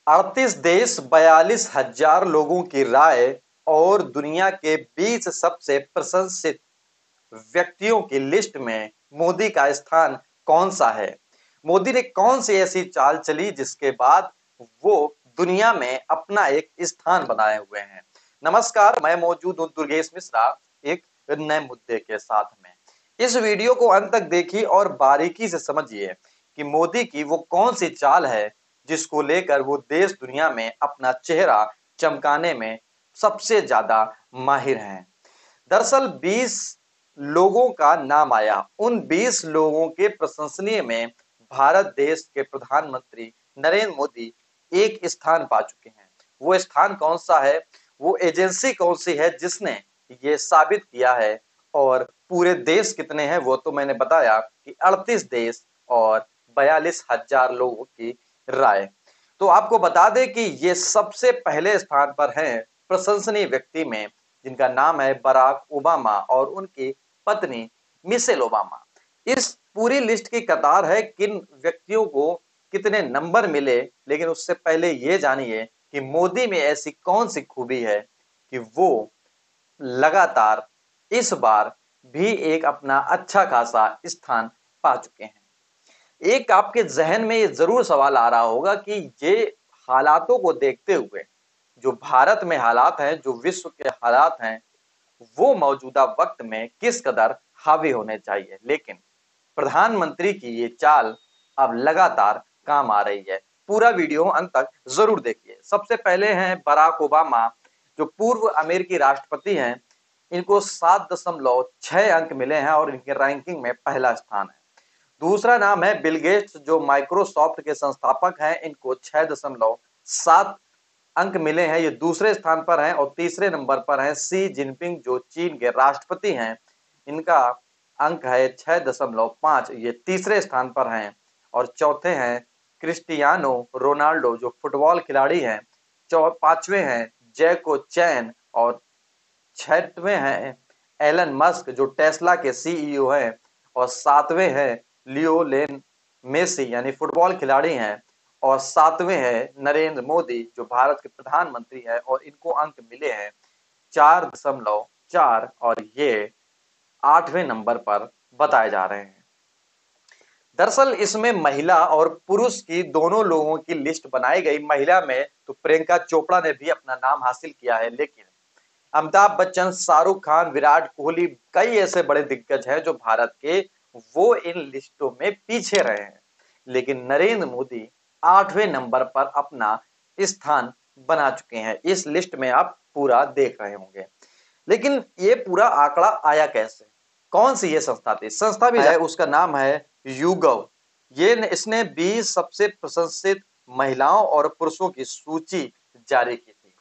38 देश 42,000 लोगों की राय और दुनिया के 20 सबसे प्रशंसित व्यक्तियों की लिस्ट में मोदी का स्थान कौन सा है? मोदी ने कौन सी ऐसी चाल चली जिसके बाद वो दुनिया में अपना एक स्थान बनाए हुए हैं? नमस्कार, मैं मौजूद हूं दुर्गेश मिश्रा एक नए मुद्दे के साथ में। इस वीडियो को अंत तक देखिए और बारीकी से समझिए कि मोदी की वो कौन सी चाल है जिसको लेकर वो देश दुनिया में अपना चेहरा चमकाने में सबसे ज्यादा माहिर हैं। दरअसल 20 लोगों का नाम आया। उन 20 लोगों के प्रशंसनीय में भारत देश के प्रधानमंत्री नरेंद्र मोदी एक स्थान पा चुके हैं। वो स्थान कौन सा है, वो एजेंसी कौन सी है जिसने ये साबित किया है, और पूरे देश कितने हैं वो तो मैंने बताया कि 38 देश और 42,000 लोगों की राय। तो आपको बता दें कि ये सबसे पहले स्थान पर हैं प्रशंसनीय व्यक्ति में, जिनका नाम है बराक ओबामा और उनकी पत्नी मिशेल ओबामा। इस पूरी लिस्ट की कतार है किन व्यक्तियों को कितने नंबर मिले, लेकिन उससे पहले ये जानिए कि मोदी में ऐसी कौन सी खूबी है कि वो लगातार इस बार भी एक अपना अच्छा खासा स्थान पा चुके हैं। एक आपके जहन में ये जरूर सवाल आ रहा होगा कि ये हालातों को देखते हुए जो भारत में हालात हैं, जो विश्व के हालात हैं, वो मौजूदा वक्त में किस कदर हावी होने चाहिए। लेकिन प्रधानमंत्री की ये चाल अब लगातार काम आ रही है। पूरा वीडियो अंत तक जरूर देखिए। सबसे पहले हैं बराक ओबामा, जो पूर्व अमेरिकी राष्ट्रपति हैं। इनको 7.6 अंक मिले हैं और इनके रैंकिंग में पहला स्थान है। दूसरा नाम है बिल गेट्स, जो माइक्रोसॉफ्ट के संस्थापक हैं। इनको 6.7 अंक मिले हैं, ये दूसरे स्थान पर हैं। और तीसरे नंबर पर हैं शी जिनपिंग, जो चीन के राष्ट्रपति हैं। इनका अंक है 6.5, ये तीसरे स्थान पर हैं। और चौथे हैं क्रिस्टियानो रोनाल्डो, जो फुटबॉल खिलाड़ी हैं। पांचवें हैं जैको चैन और छठवें हैं एलन मस्क, जो टेस्ला के सीईओ हैं। और सातवें हैं लियोनेल मेसी, यानी फुटबॉल खिलाड़ी हैं। और सातवें हैं नरेंद्र मोदी, जो भारत के प्रधानमंत्री हैं, और इनको अंक मिले हैं 4.4, और ये 8वें नंबर पर बताए जा रहे हैं। दरअसल इसमें महिला और पुरुष की दोनों लोगों की लिस्ट बनाई गई। महिला में तो प्रियंका चोपड़ा ने भी अपना नाम हासिल किया है, लेकिन अमिताभ बच्चन, शाहरुख खान, विराट कोहली, कई ऐसे बड़े दिग्गज हैं जो भारत के, वो इन लिस्टों में पीछे रहे हैं। लेकिन नरेंद्र मोदी 8वें नंबर पर अपना स्थान बना चुके हैं। इस लिस्ट में आप पूरा देख रहे होंगे। लेकिन ये पूरा आंकड़ा आया कैसे? कौन सी ये संस्था थी? संस्था भी है, उसका नाम है YouGov। ये इसने 20 सबसे प्रशंसित महिलाओं और पुरुषों की सूची जारी की थी।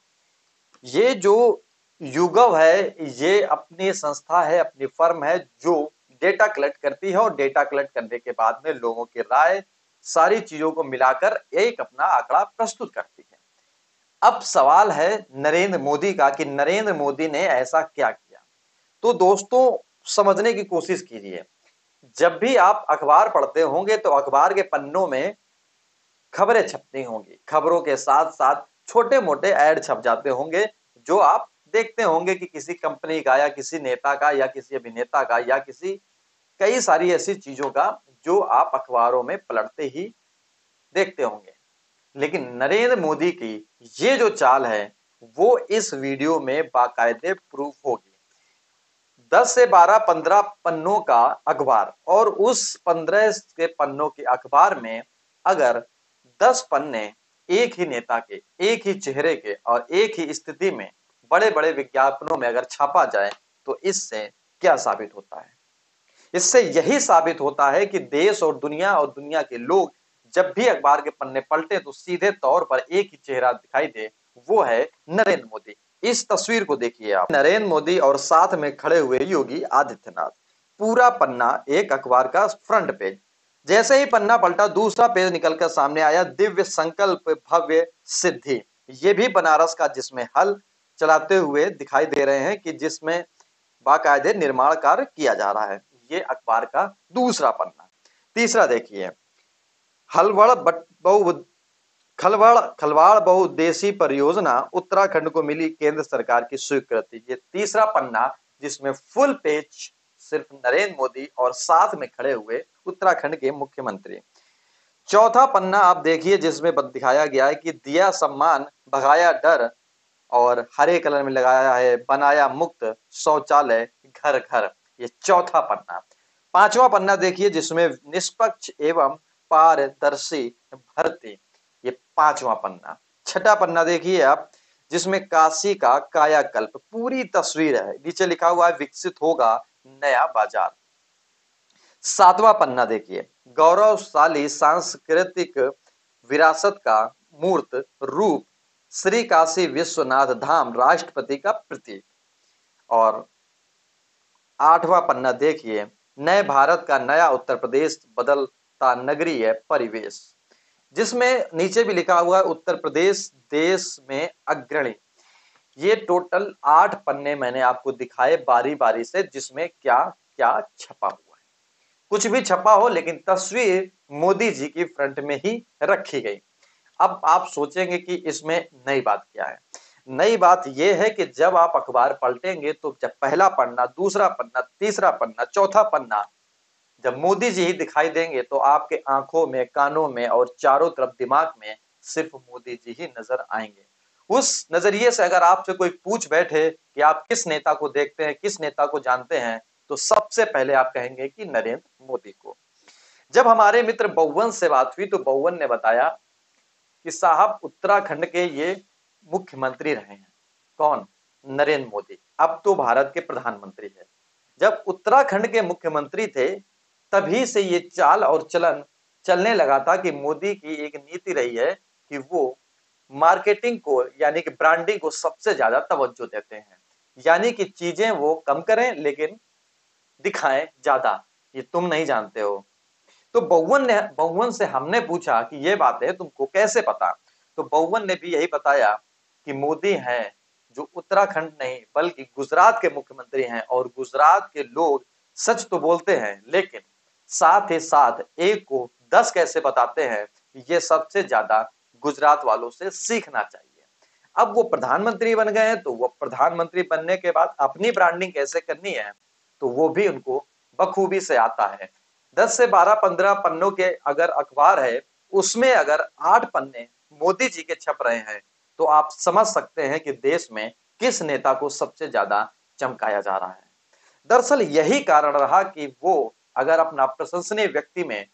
ये जो YouGov है, ये अपनी संस्था है, अपनी फर्म है, जो डेटा कलेक्ट करती है और डेटा कलेक्ट करने के बाद में लोगों की राय, सारी चीजों को मिलाकर एक अपना आंकड़ा प्रस्तुत करती है। अब सवाल है नरेंद्र मोदी का कि नरेंद्र मोदी ने ऐसा क्या किया। तो दोस्तों, समझने की कोशिश कीजिए। जब भी आप अखबार पढ़ते होंगे तो अखबार के पन्नों में खबरें छपती होंगी। खबरों के साथ साथ छोटे मोटे ऐड छप जाते होंगे, जो आप देखते होंगे कि किसी कंपनी का या किसी नेता का या किसी अभिनेता का या किसी, कई सारी ऐसी चीजों का जो आप अखबारों में पलटते ही देखते होंगे। लेकिन नरेंद्र मोदी की ये जो चाल है, वो इस वीडियो में बाकायदे प्रूफ होगी। 10 से 12 15 पन्नों का अखबार, और उस 15 के पन्नों के अखबार में अगर 10 पन्ने एक ही नेता के, एक ही चेहरे के और एक ही स्थिति में बड़े बड़े विज्ञापनों में अगर छापा जाए, तो इससे क्या साबित होता है? इससे यही साबित होता है कि देश और दुनिया के लोग जब भी अखबार के पन्ने पलटे तो सीधे तौर पर एक ही चेहरा दिखाई दे, वो है नरेंद्र मोदी। इस तस्वीर को देखिए आप, नरेंद्र मोदी और साथ में खड़े हुए योगी आदित्यनाथ। पूरा पन्ना एक अखबार का फ्रंट पेज। जैसे ही पन्ना पलटा, दूसरा पेज निकलकर सामने आया, दिव्य संकल्प भव्य सिद्धि। ये भी बनारस का, जिसमें हल चलाते हुए दिखाई दे रहे हैं, कि जिसमें बाकायदे निर्माण कार्य किया जा रहा है। ये अखबार का दूसरा पन्ना। तीसरा देखिए, हलवड़ खलवाड़ खलवाड़ बहुउद्देशीय परियोजना उत्तराखंड को मिली केंद्र सरकार की स्वीकृति। ये तीसरा पन्ना जिसमें फुल पेज सिर्फ नरेंद्र मोदी और साथ में खड़े हुए उत्तराखंड के मुख्यमंत्री। चौथा पन्ना आप देखिए जिसमें दिखाया गया है कि दिया सम्मान, भगाया डर और हरे कलर में लगाया है बनाया मुक्त शौचालय घर घर। ये चौथा पन्ना। पांचवा पन्ना देखिए जिसमें निष्पक्ष एवं पारदर्शी भर्ती। ये पांचवा पन्ना। छठा पन्ना देखिए आप जिसमें काशी का कायाकल्प पूरी तस्वीर है। नीचे लिखा हुआ है विकसित होगा नया बाजार। सातवां पन्ना देखिए गौरवशाली सांस्कृतिक विरासत का मूर्त रूप श्री काशी विश्वनाथ धाम राष्ट्रपति का प्रतीक। और आठवां पन्ना देखिए नए भारत का नया उत्तर प्रदेश बदलता नगरीय परिवेश, जिसमें नीचे भी लिखा हुआ है उत्तर प्रदेश देश में अग्रणी। ये टोटल 8 पन्ने मैंने आपको दिखाए बारी बारी से, जिसमें क्या क्या छपा हुआ है। कुछ भी छपा हो लेकिन तस्वीर मोदी जी की फ्रंट में ही रखी गई। अब आप सोचेंगे कि इसमें नई बात क्या है। नई बात यह है कि जब आप अखबार पलटेंगे तो जब पहला पन्ना, दूसरा पन्ना, तीसरा पन्ना, चौथा पन्ना जब मोदी जी ही दिखाई देंगे तो आपके आंखों में, कानों में और चारों तरफ दिमाग में सिर्फ मोदी जी ही नजर आएंगे। उस नजरिए से अगर आपसे कोई पूछ बैठे कि आप किस नेता को देखते हैं, किस नेता को जानते हैं, तो सबसे पहले आप कहेंगे कि नरेंद्र मोदी को। जब हमारे मित्र बउवन से बात हुई तो बउवन ने बताया कि साहब उत्तराखंड के ये मुख्यमंत्री रहे हैं। कौन? नरेंद्र मोदी। अब तो भारत के प्रधानमंत्री है। जब उत्तराखंड के मुख्यमंत्री थे तभी से ये चाल और चलन चलने लगा था कि मोदी की एक नीति रही है कि वो मार्केटिंग को यानी कि ब्रांडिंग को सबसे ज्यादा तवज्जो देते हैं, यानी कि चीजें वो कम करें लेकिन दिखाएं ज्यादा। ये तुम नहीं जानते हो। तो बउवन से हमने पूछा कि ये बातें तुमको कैसे पता। तो बउवन ने भी यही बताया कि मोदी हैं जो उत्तराखंड नहीं बल्कि गुजरात के मुख्यमंत्री हैं, और गुजरात के लोग सच तो बोलते हैं लेकिन साथ ही साथ एक को 10 कैसे बताते हैं, ये सबसे ज्यादा गुजरात वालों से सीखना चाहिए। अब वो प्रधानमंत्री बन गए हैं तो वो प्रधानमंत्री बनने के बाद अपनी ब्रांडिंग कैसे करनी है तो वो भी उनको बखूबी से आता है। 10 से 12-15 पन्नों के अगर अखबार है उसमें अगर 8 पन्ने मोदी जी के छप रहे हैं तो आप समझ सकते हैं कि देश में किस नेता को सबसे ज्यादा चमकाया जा रहा है। दरअसल यही कारण रहा कि वो अगर अपना प्रशंसनीय व्यक्ति में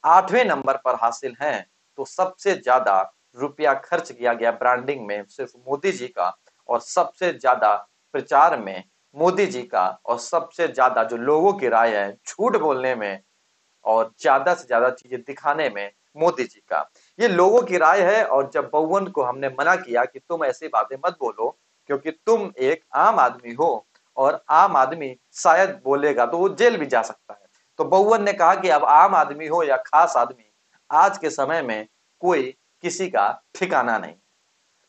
8वें नंबर पर हासिल हैं तो सबसे ज्यादा रुपया खर्च किया गया ब्रांडिंग में सिर्फ मोदी जी का, और सबसे ज्यादा प्रचार में मोदी जी का, और सबसे ज्यादा जो लोगों की राय है झूठ बोलने में और ज्यादा से ज्यादा चीजें दिखाने में मोदी जी का। ये लोगों की राय है। और जब बउवन को हमने मना किया कि तुम ऐसी बातें मत बोलो क्योंकि तुम एक आम आदमी हो और आम आदमी शायद बोलेगा तो वो जेल भी जा सकता है, तो बउवन ने कहा कि अब आम आदमी हो या खास आदमी, आज के समय में कोई किसी का ठिकाना नहीं।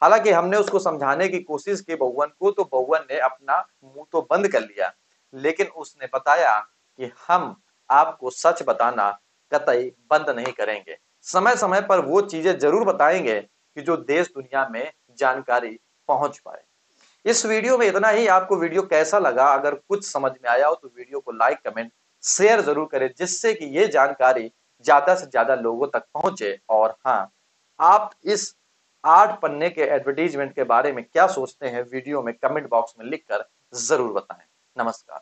हालांकि हमने उसको समझाने की कोशिश की बउवन को, तो बउवन ने अपना मुंह तो बंद कर लिया, लेकिन उसने बताया कि हम आपको सच बताना कतई बंद नहीं करेंगे। समय समय पर वो चीजें जरूर बताएंगे कि जो देश दुनिया में जानकारी पहुंच पाए। इस वीडियो में इतना ही। आपको वीडियो कैसा लगा? अगर कुछ समझ में आया हो तो वीडियो को लाइक, कमेंट, शेयर जरूर करें, जिससे कि ये जानकारी ज्यादा से ज्यादा लोगों तक पहुंचे। और हाँ, आप इस 8 पन्ने के एडवर्टीजमेंट के बारे में क्या सोचते हैं वीडियो में कमेंट बॉक्स में लिखकर जरूर बताएं। नमस्कार।